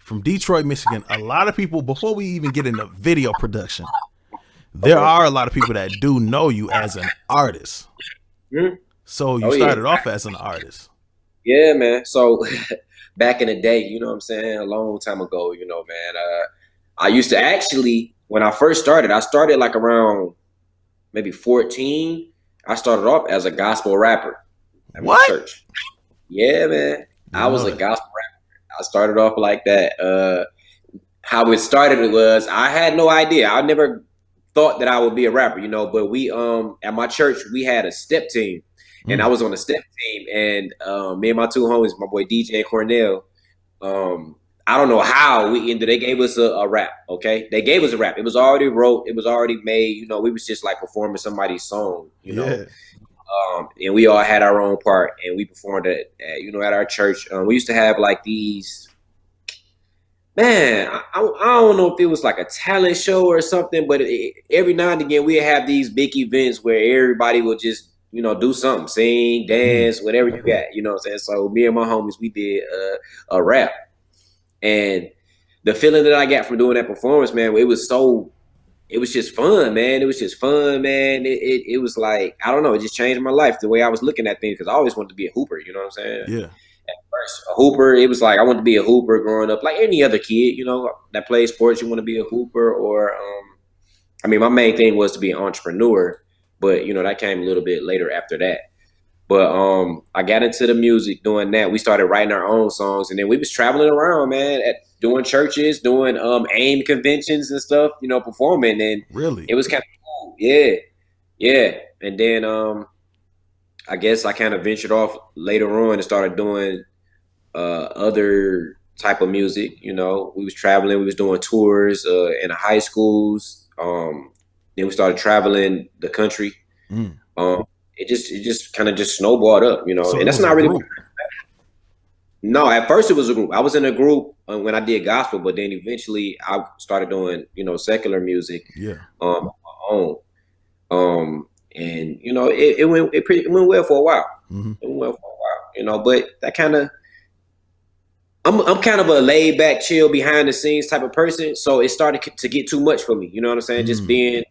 from Detroit, Michigan. A lot of people, before we even get into video production, there are a lot of people that do know you as an artist. Mhm. So you Oh yeah, started off as an artist. yeah, man. So back in the day, you know what I'm saying, a long time ago, man. I used to actually, when I first started, I started like around maybe 14. I started off as a gospel rapper at my What? church. Yeah, man. I Didn't was know a that. gospel rapper. I started off like that. How it started was I had no idea. I never thought that I would be a rapper, but we at my church we had a step team and I Mm. was on the step team and me and my two homies, my boy DJ and Cornell, I don't know how we ended. They gave us a rap. Okay, they gave us a rap. It was already wrote. It was already made. We was just like performing somebody's song. Yeah. And we all had our own part, and we performed it. At our church. We used to have like these. Man, I don't know if it was like a talent show or something, but every now and again we have these big events where everybody will just do something, sing, Mm. dance, whatever you got. You know what I'm saying? So me and my homies, we did a rap. And the feeling that I got from doing that performance, man, it was just fun, man. It was just fun, man. It was like, I don't know, it just changed my life, the way I was looking at things, because I always wanted to be a hooper, you know what I'm saying? Yeah. At first, a hooper, it was like, I wanted to be a hooper growing up, like any other kid, that plays sports, you want to be a hooper, or, I mean, my main thing was to be an entrepreneur, but, that came a little bit later after that. But I got into the music doing that. We started writing our own songs, and then we was traveling around, man, at doing churches, doing AIM conventions and stuff, performing, and Really? it was kind of cool. Yeah, yeah. And then I guess I kind of ventured off later on and started doing other type of music. We was traveling, we was doing tours in the high schools. Then we started traveling the country. Mm. Um, it just kind of just snowballed up, So and it that's was a not really. group. No, at first it was a group. I was in a group when I did gospel, but then eventually I started doing, secular music Yeah. on my own. And it went well for a while. Hmm. It went well for a while, but that kind of I'm kind of a laid back, chill, behind the scenes type of person. So it started to get too much for me. You know what I'm saying? Just Mm. being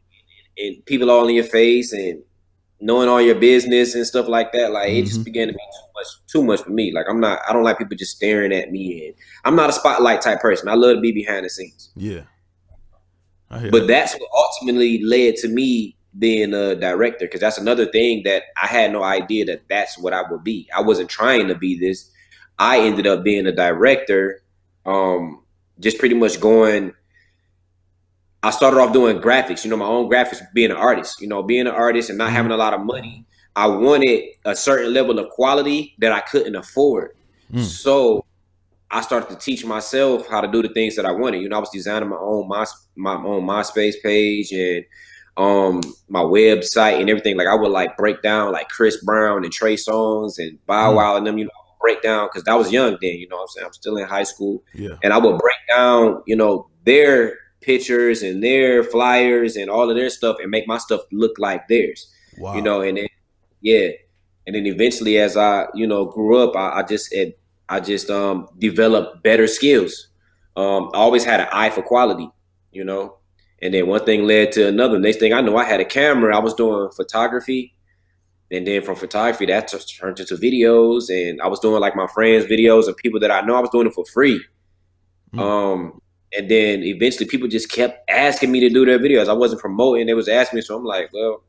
and people all in your face and knowing all your business and stuff like that, like it Hmm. just began to be too much for me. Like I don't like people just staring at me, and I'm not a spotlight type person. I love to be behind the scenes. Yeah. I hear But that. that's what ultimately led to me being a director, because that's another thing that I had no idea that that's what I would be. I wasn't trying to be this. I ended up being a director, just pretty much going. I started off doing graphics, my own graphics, being an artist, being an artist and not Hmm. having a lot of money. I wanted a certain level of quality that I couldn't afford. Mm. So I started to teach myself how to do the things that I wanted. I was designing my own MySpace page and my website and everything. Like I would like break down like Chris Brown and Trey Songz and Bow Mm. Wow and them, break down, because I was young then, what I'm saying? I'm still in high school. Yeah. And I would break down, their pictures and their flyers and all of their stuff and make my stuff look like theirs. Wow. And then yeah. And then eventually as I, grew up, I just developed better skills. I always had an eye for quality, you know. And then one thing led to another. Next thing I know, I had a camera. I was doing photography, and then from photography, that turned into videos. And I was doing like my friends' videos and people that I know. I was doing it for free. Mm. Um, and then eventually, people just kept asking me to do their videos. I wasn't promoting; they was asking me. So I'm like, well,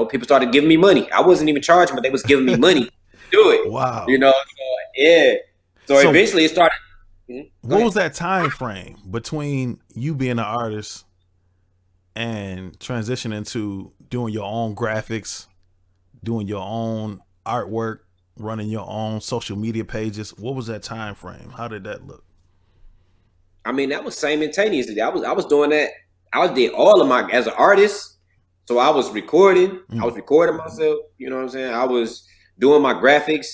people started giving me money. I wasn't even charging, but they was giving me money to do it. Wow. So yeah. So So eventually, it started. Mhm. Go what ahead. was that time frame between you being an artist and transitioning to doing your own graphics, doing your own artwork, running your own social media pages? What was that time frame? How did that look? I mean, that was simultaneously. I was doing that. I did all of my as an artist. So I was recording. I Mm. was recording myself. You know what I'm saying? I was doing my graphics.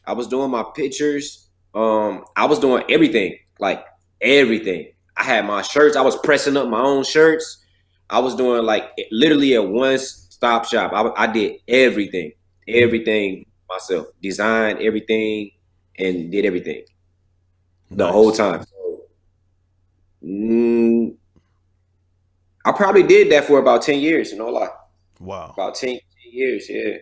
I was doing my pictures. I was doing everything, like everything. I had my shirts. I was pressing up my own shirts. I was doing like literally a one-stop shop. I did everything, Mm. everything myself. Designed everything and did everything the whole Nice. time. I probably did that for about 10 years. You know, like Wow. about 10 years. Yeah.